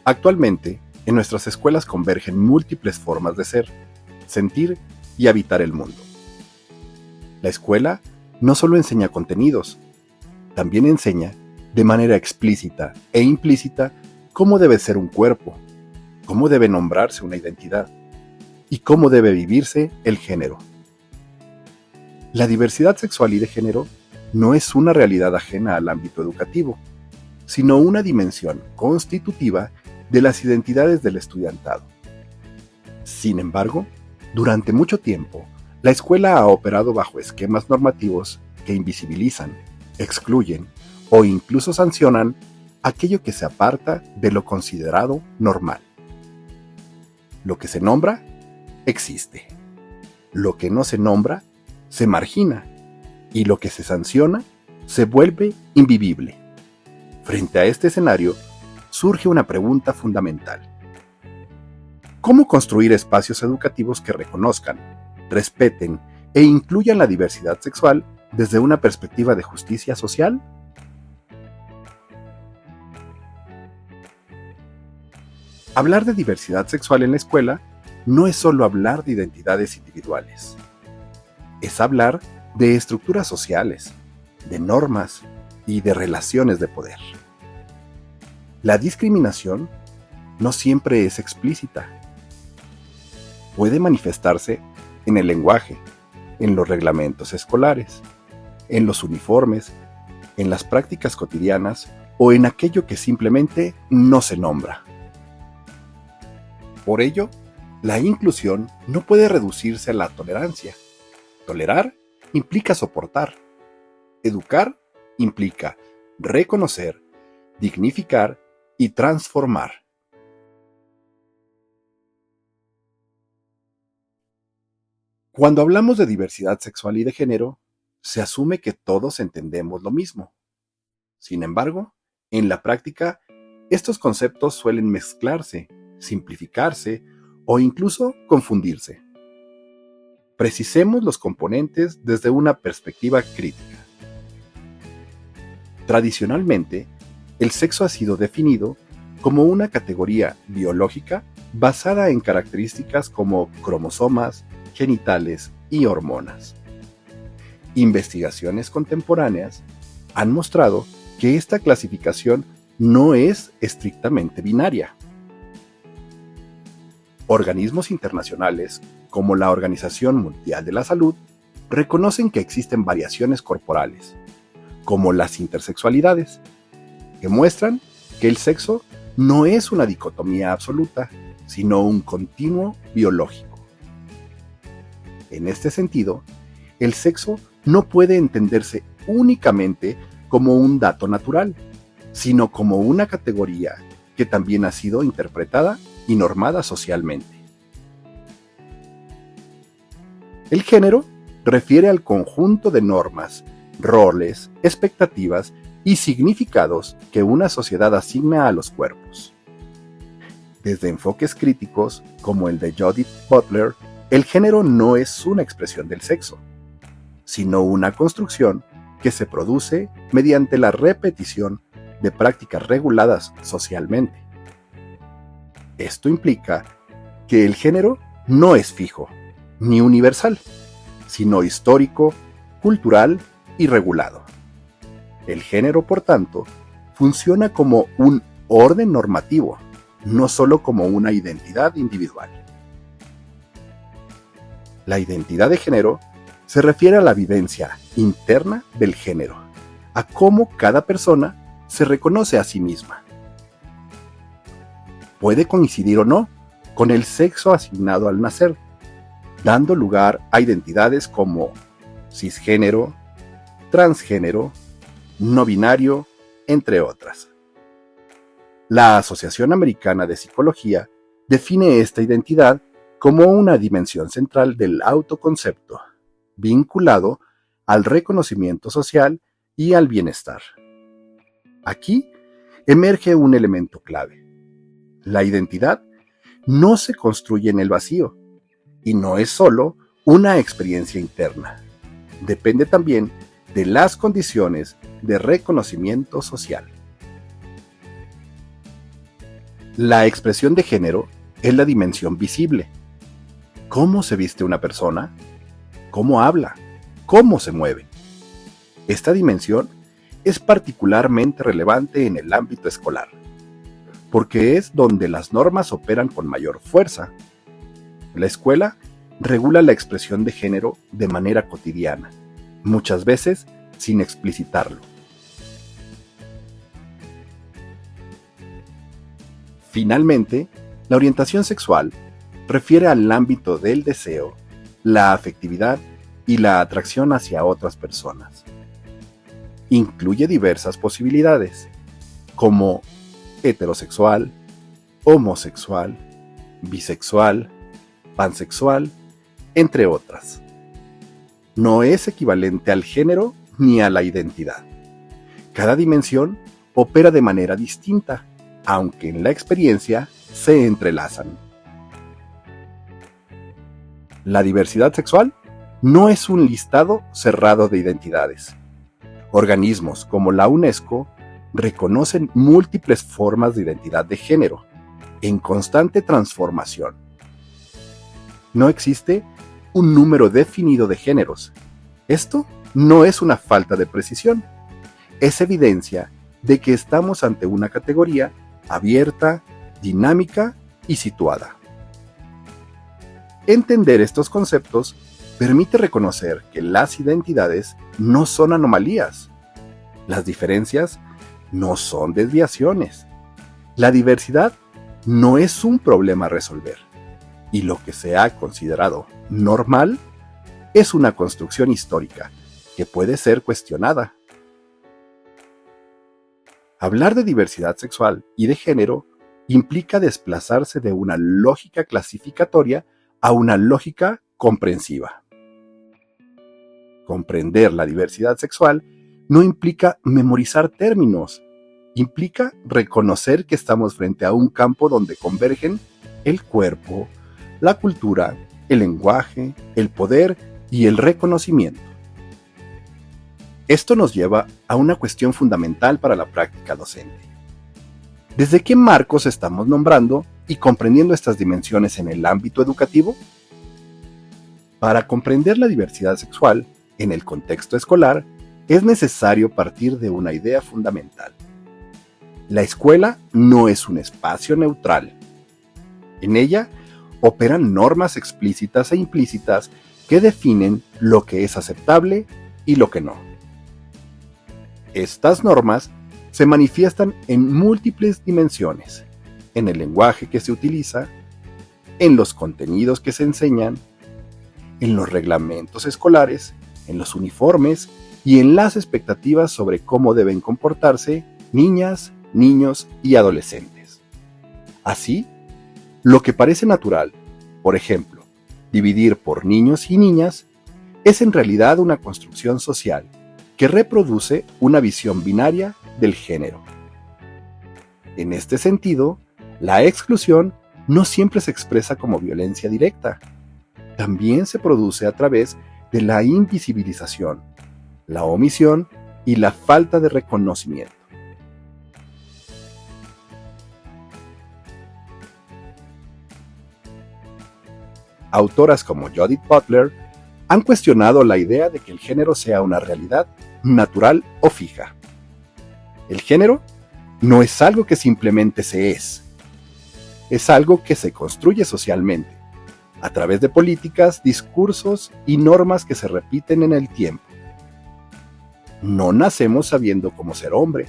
Actualmente, en nuestras escuelas convergen múltiples formas de ser, sentir y habitar el mundo. La escuela no solo enseña contenidos, también enseña, de manera explícita e implícita, cómo debe ser un cuerpo, cómo debe nombrarse una identidad y cómo debe vivirse el género. La diversidad sexual y de género no es una realidad ajena al ámbito educativo, sino una dimensión constitutiva de las identidades del estudiantado. Sin embargo, durante mucho tiempo, la escuela ha operado bajo esquemas normativos que invisibilizan, excluyen o incluso sancionan aquello que se aparta de lo considerado normal. Lo que se nombra, existe. Lo que no se nombra, se margina. Y lo que se sanciona, se vuelve invivible. Frente a este escenario, surge una pregunta fundamental. ¿Cómo construir espacios educativos que reconozcan, respeten e incluyan la diversidad sexual desde una perspectiva de justicia social? Hablar de diversidad sexual en la escuela no es solo hablar de identidades individuales. Es hablar de estructuras sociales, de normas y de relaciones de poder. La discriminación no siempre es explícita. Puede manifestarse en el lenguaje, en los reglamentos escolares, en los uniformes, en las prácticas cotidianas o en aquello que simplemente no se nombra. Por ello, la inclusión no puede reducirse a la tolerancia. Tolerar implica soportar. Educar implica reconocer, dignificar y transformar. Cuando hablamos de diversidad sexual y de género, se asume que todos entendemos lo mismo. Sin embargo, en la práctica, estos conceptos suelen mezclarse, simplificarse o incluso confundirse. Precisemos los componentes desde una perspectiva crítica. Tradicionalmente, el sexo ha sido definido como una categoría biológica basada en características como cromosomas, genitales y hormonas. Investigaciones contemporáneas han mostrado que esta clasificación no es estrictamente binaria. Organismos internacionales, como la Organización Mundial de la Salud, reconocen que existen variaciones corporales, como las intersexualidades, que muestran que el sexo no es una dicotomía absoluta, sino un continuo biológico. En este sentido, el sexo no puede entenderse únicamente como un dato natural, sino como una categoría que también ha sido interpretada y normada socialmente. El género refiere al conjunto de normas, roles, expectativas y significados que una sociedad asigna a los cuerpos. Desde enfoques críticos, como el de Judith Butler, el género no es una expresión del sexo, sino una construcción que se produce mediante la repetición de prácticas reguladas socialmente. Esto implica que el género no es fijo, ni universal, sino histórico, cultural y regulado. El género, por tanto, funciona como un orden normativo, no solo como una identidad individual. La identidad de género se refiere a la vivencia interna del género, a cómo cada persona se reconoce a sí misma. Puede coincidir o no con el sexo asignado al nacer, dando lugar a identidades como cisgénero, transgénero, no binario, entre otras. La Asociación Americana de Psicología define esta identidad como una dimensión central del autoconcepto, vinculado al reconocimiento social y al bienestar. Aquí emerge un elemento clave. La identidad no se construye en el vacío y no es solo una experiencia interna. Depende también de las condiciones de reconocimiento social. La expresión de género es la dimensión visible. ¿Cómo se viste una persona? ¿Cómo habla? ¿Cómo se mueve? Esta dimensión es particularmente relevante en el ámbito escolar, porque es donde las normas operan con mayor fuerza. La escuela regula la expresión de género de manera cotidiana, muchas veces sin explicitarlo. Finalmente, la orientación sexual refiere al ámbito del deseo, la afectividad y la atracción hacia otras personas. Incluye diversas posibilidades, como heterosexual, homosexual, bisexual, pansexual, entre otras. No es equivalente al género ni a la identidad. Cada dimensión opera de manera distinta, aunque en la experiencia se entrelazan. La diversidad sexual no es un listado cerrado de identidades. Organismos como la UNESCO reconocen múltiples formas de identidad de género, en constante transformación. No existe un número definido de géneros. Esto no es una falta de precisión, es evidencia de que estamos ante una categoría abierta, dinámica y situada. Entender estos conceptos permite reconocer que las identidades no son anomalías. Las diferencias no son desviaciones. La diversidad no es un problema a resolver. Y lo que se ha considerado normal es una construcción histórica que puede ser cuestionada. Hablar de diversidad sexual y de género implica desplazarse de una lógica clasificatoria a una lógica comprensiva. Comprender la diversidad sexual no implica memorizar términos, implica reconocer que estamos frente a un campo donde convergen el cuerpo, la cultura, el lenguaje, el poder y el reconocimiento. Esto nos lleva a una cuestión fundamental para la práctica docente. ¿Desde qué marcos estamos nombrando y comprendiendo estas dimensiones en el ámbito educativo? Para comprender la diversidad sexual en el contexto escolar, es necesario partir de una idea fundamental. La escuela no es un espacio neutral. En ella operan normas explícitas e implícitas que definen lo que es aceptable y lo que no. Estas normas se manifiestan en múltiples dimensiones, en el lenguaje que se utiliza, en los contenidos que se enseñan, en los reglamentos escolares, en los uniformes y en las expectativas sobre cómo deben comportarse niñas, niños y adolescentes. Así, lo que parece natural, por ejemplo, dividir por niños y niñas, es en realidad una construcción social que reproduce una visión binaria del género. En este sentido, la exclusión no siempre se expresa como violencia directa. También se produce a través de la invisibilización, la omisión y la falta de reconocimiento. Autoras como Judith Butler han cuestionado la idea de que el género sea una realidad natural o fija. El género no es algo que simplemente se es algo que se construye socialmente, a través de políticas, discursos y normas que se repiten en el tiempo. No nacemos sabiendo cómo ser hombre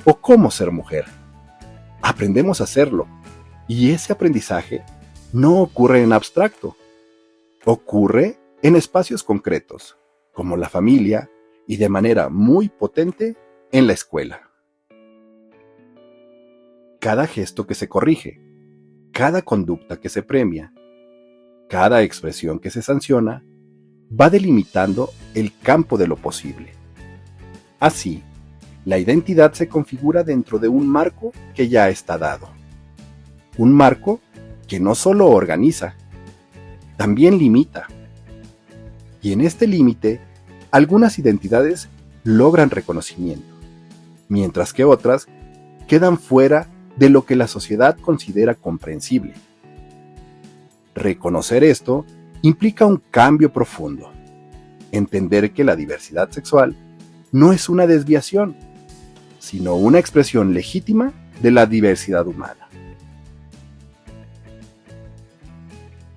o cómo ser mujer. Aprendemos a hacerlo, y ese aprendizaje no ocurre en abstracto. Ocurre en espacios concretos, como la familia, y de manera muy potente en la escuela. Cada gesto que se corrige, cada conducta que se premia, cada expresión que se sanciona, va delimitando el campo de lo posible. Así, la identidad se configura dentro de un marco que ya está dado. Un marco que no solo organiza, también limita. Y en este límite, algunas identidades logran reconocimiento, mientras que otras quedan fuera de lo que la sociedad considera comprensible. Reconocer esto implica un cambio profundo. Entender que la diversidad sexual no es una desviación, sino una expresión legítima de la diversidad humana.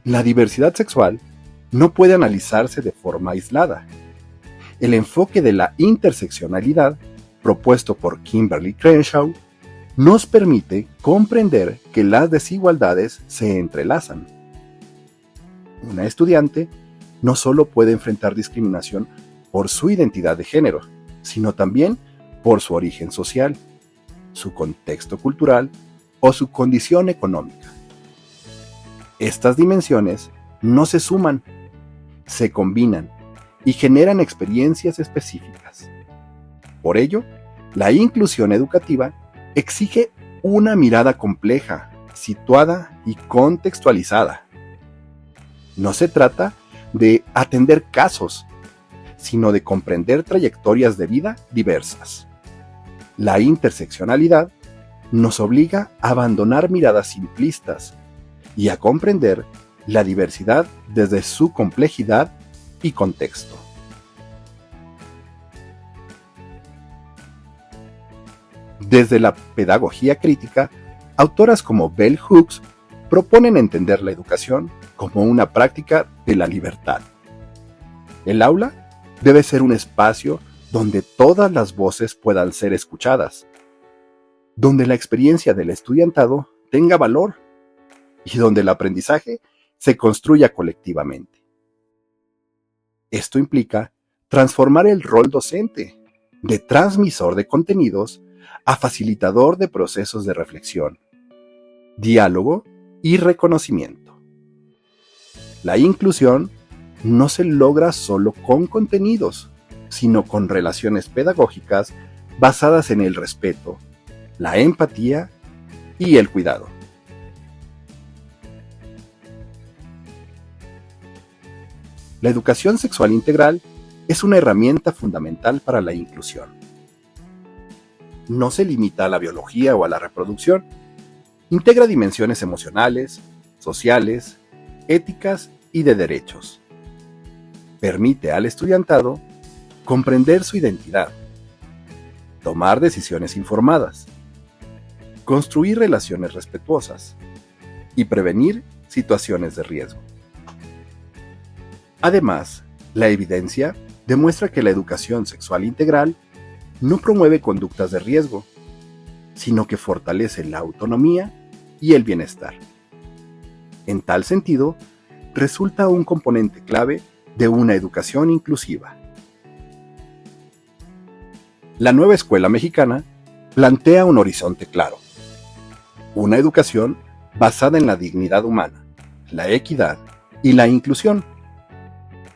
La diversidad sexual no puede analizarse de forma aislada. El enfoque de la interseccionalidad, propuesto por Kimberly Crenshaw, nos permite comprender que las desigualdades se entrelazan. Una estudiante no solo puede enfrentar discriminación por su identidad de género, sino también por su origen social, su contexto cultural o su condición económica. Estas dimensiones no se suman, se combinan y generan experiencias específicas. Por ello, la inclusión educativa exige una mirada compleja, situada y contextualizada. No se trata de atender casos, sino de comprender trayectorias de vida diversas. La interseccionalidad nos obliga a abandonar miradas simplistas y a comprender la diversidad desde su complejidad y contexto. Desde la pedagogía crítica, autoras como Bell Hooks proponen entender la educación como una práctica de la libertad. El aula debe ser un espacio donde todas las voces puedan ser escuchadas, donde la experiencia del estudiantado tenga valor y donde el aprendizaje se construya colectivamente. Esto implica transformar el rol docente de transmisor de contenidos a facilitador de procesos de reflexión, diálogo y reconocimiento. La inclusión no se logra solo con contenidos, sino con relaciones pedagógicas basadas en el respeto, la empatía y el cuidado. La educación sexual integral es una herramienta fundamental para la inclusión. No se limita a la biología o a la reproducción. Integra dimensiones emocionales, sociales, éticas y de derechos. Permite al estudiantado comprender su identidad, tomar decisiones informadas, construir relaciones respetuosas y prevenir situaciones de riesgo. Además, la evidencia demuestra que la educación sexual integral no promueve conductas de riesgo, sino que fortalece la autonomía y el bienestar. En tal sentido, resulta un componente clave de una educación inclusiva. La nueva escuela mexicana plantea un horizonte claro: una educación basada en la dignidad humana, la equidad y la inclusión.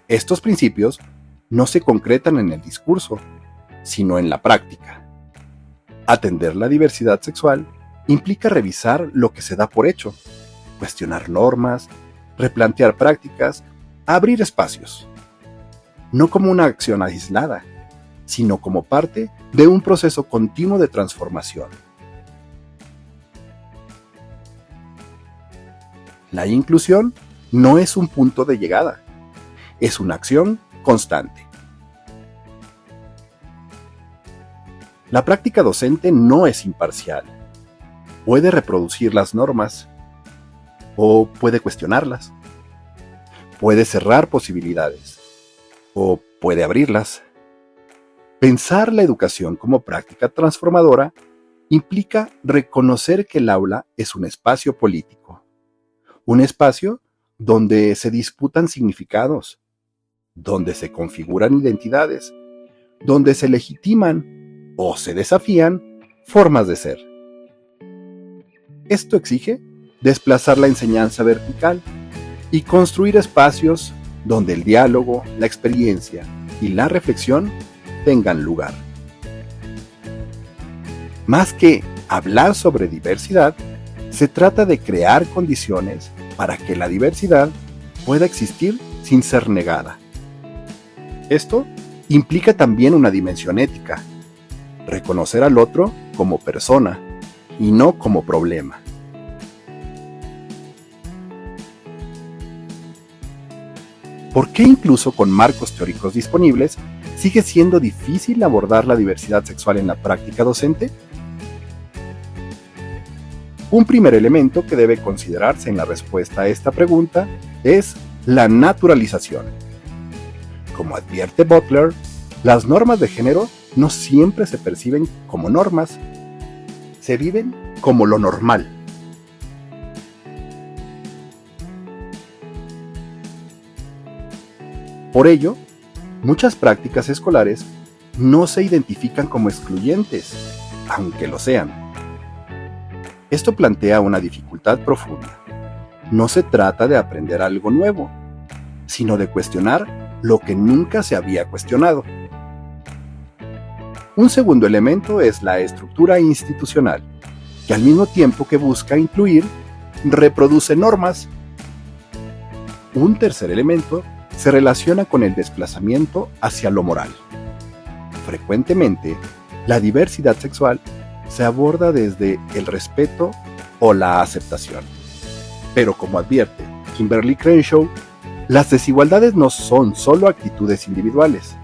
Estos principios no se concretan en el discurso, sino en la práctica. Atender la diversidad sexual implica revisar lo que se da por hecho, cuestionar normas, replantear prácticas, abrir espacios. No como una acción aislada, sino como parte de un proceso continuo de transformación. La inclusión no es un punto de llegada, es una acción constante. La práctica docente no es imparcial. Puede reproducir las normas o puede cuestionarlas. Puede cerrar posibilidades o puede abrirlas. Pensar la educación como práctica transformadora implica reconocer que el aula es un espacio político, un espacio donde se disputan significados, donde se configuran identidades, donde se legitiman o se desafían formas de ser. Esto exige desplazar la enseñanza vertical y construir espacios donde el diálogo, la experiencia y la reflexión tengan lugar. Más que hablar sobre diversidad, se trata de crear condiciones para que la diversidad pueda existir sin ser negada. Esto implica también una dimensión ética: reconocer al otro como persona, y no como problema. ¿Por qué incluso con marcos teóricos disponibles sigue siendo difícil abordar la diversidad sexual en la práctica docente? Un primer elemento que debe considerarse en la respuesta a esta pregunta es la naturalización. Como advierte Butler, las normas de género no siempre se perciben como normas, se viven como lo normal. Por ello, muchas prácticas escolares no se identifican como excluyentes, aunque lo sean. Esto plantea una dificultad profunda. No se trata de aprender algo nuevo, sino de cuestionar lo que nunca se había cuestionado. Un segundo elemento es la estructura institucional, que al mismo tiempo que busca incluir, reproduce normas. Un tercer elemento se relaciona con el desplazamiento hacia lo moral. Frecuentemente, la diversidad sexual se aborda desde el respeto o la aceptación. Pero como advierte Kimberly Crenshaw, las desigualdades no son solo actitudes individuales,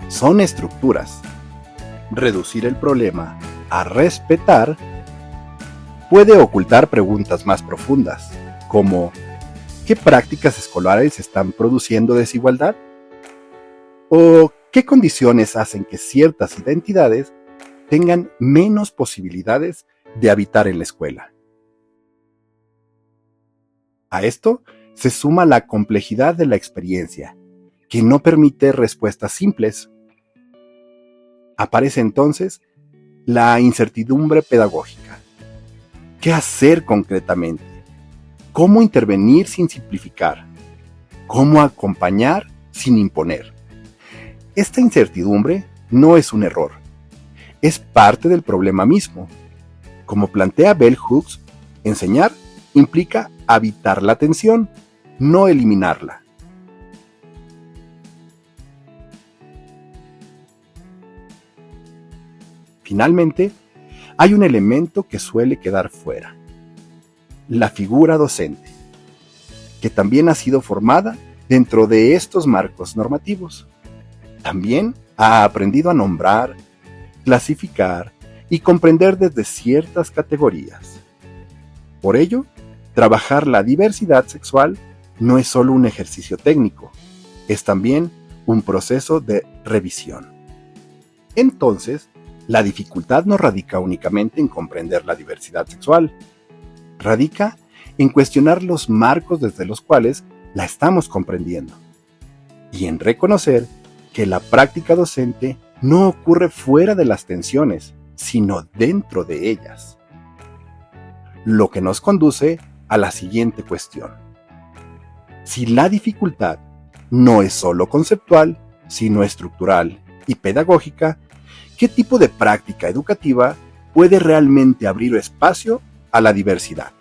son estructuras. Reducir el problema a respetar puede ocultar preguntas más profundas, como ¿qué prácticas escolares están produciendo desigualdad? ¿O qué condiciones hacen que ciertas identidades tengan menos posibilidades de habitar en la escuela? A esto se suma la complejidad de la experiencia, que no permite respuestas simples. Aparece entonces la incertidumbre pedagógica. ¿Qué hacer concretamente? ¿Cómo intervenir sin simplificar? ¿Cómo acompañar sin imponer? Esta incertidumbre no es un error, es parte del problema mismo. Como plantea Bell Hooks, enseñar implica habitar la tensión, no eliminarla. Finalmente, hay un elemento que suele quedar fuera: la figura docente, que también ha sido formada dentro de estos marcos normativos. También ha aprendido a nombrar, clasificar y comprender desde ciertas categorías. Por ello, trabajar la diversidad sexual no es solo un ejercicio técnico, es también un proceso de revisión. Entonces, la dificultad no radica únicamente en comprender la diversidad sexual, radica en cuestionar los marcos desde los cuales la estamos comprendiendo y en reconocer que la práctica docente no ocurre fuera de las tensiones, sino dentro de ellas. Lo que nos conduce a la siguiente cuestión: si la dificultad no es solo conceptual, sino estructural y pedagógica, ¿qué tipo de práctica educativa puede realmente abrir espacio a la diversidad?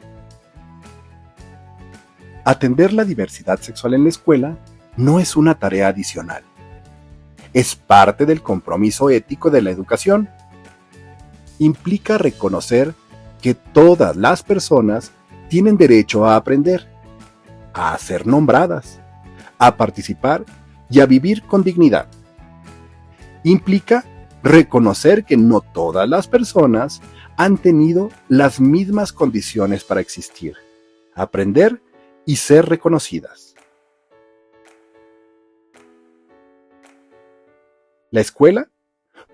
Atender la diversidad sexual en la escuela no es una tarea adicional. Es parte del compromiso ético de la educación. Implica reconocer que todas las personas tienen derecho a aprender, a ser nombradas, a participar y a vivir con dignidad. Implica reconocer que no todas las personas han tenido las mismas condiciones para existir, aprender y ser reconocidas. La escuela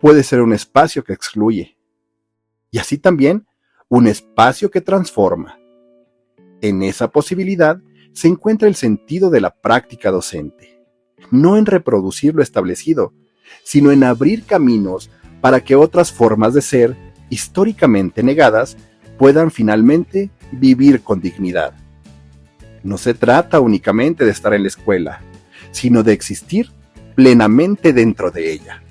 puede ser un espacio que excluye, y así también un espacio que transforma. En esa posibilidad se encuentra el sentido de la práctica docente, no en reproducir lo establecido, sino en abrir caminos para que otras formas de ser, históricamente negadas, puedan finalmente vivir con dignidad. No se trata únicamente de estar en la escuela, sino de existir plenamente dentro de ella.